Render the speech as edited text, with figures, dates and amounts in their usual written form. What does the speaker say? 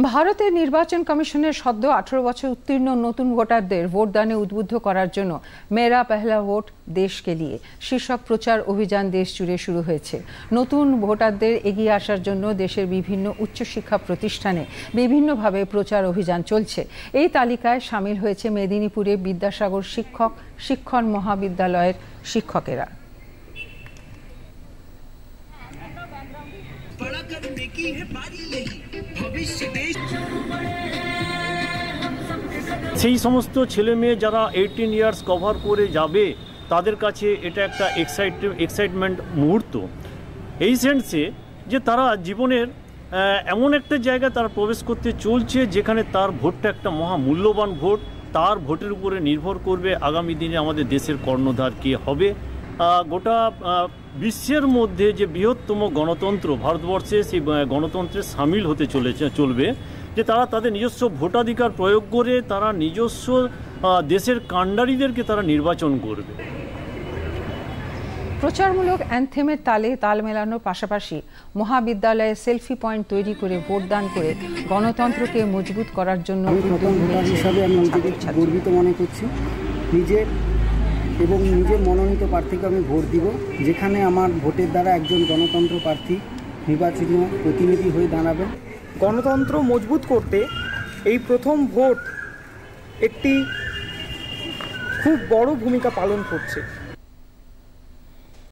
ভারতের নির্বাচন কমিশনের সদ্য 18 বছর উত্তীর্ণ নতুন ভোটারদের ভোটদানে উদ্বুদ্ধ করার জন্য মেরা পেহলা ভোট দেশকে লিয়ে শীর্ষক প্রচার অভিযান দেশ জুড়ে শুরু হয়েছে। নতুন ভোটারদের এগিয়ে আসার জন্য দেশের বিভিন্ন উচ্চশিক্ষা প্রতিষ্ঠানে বিভিন্নভাবে প্রচার অভিযান চলছে। এই তালিকায় সামিল হয়েছে মেদিনীপুরে বিদ্যাসাগর শিক্ষণ মহাবিদ্যালয়ের শিক্ষকেরা। সেই সমস্ত ছেলে মেয়ে যারা 18 ইয়ার্স কভার করে যাবে তাদের কাছে এটা একটা এক্সাইটমেন্ট মুহূর্ত, এই সেন্সে যে তারা জীবনের এমন একটা জায়গায় তারা প্রবেশ করতে চলছে যেখানে তার ভোটটা একটা মহামূল্যবান ভোট। তার ভোটের উপরে নির্ভর করবে আগামী দিনে আমাদের দেশের কর্ণধার কে হবে। গোটা বিশ্বের মধ্যে যে বৃহত্তম গণতন্ত্র ভারতবর্ষে, সেই গণতন্ত্রে সামিল হতে চলবে যে তারা তাদের নিজস্ব ভোটাধিকার প্রয়োগ করে তারা নিজস্ব দেশের কাণ্ডারীদেরকে তারা নির্বাচন করবে। প্রচারমূলক অ্যানথেমের তালে তাল মেলানোর পাশাপাশি মহাবিদ্যালয়ে সেলফি পয়েন্ট তৈরি করে ভোটদান করে গণতন্ত্রকে মজবুত করার জন্য হিসাবে আমি নিজেকে গর্বিত মনে করছি। নিজের মনোনীত প্রার্থীকে আমি ভোট দিব, যেখানে আমার ভোটের দ্বারা একজন গণতন্ত্র প্রার্থী নির্বাচিত প্রতিনিধি হয়ে দাঁড়াবেন। গণতন্ত্র মজবুত করতে এই প্রথম ভোট একটি খুব বড় ভূমিকা পালন করছে।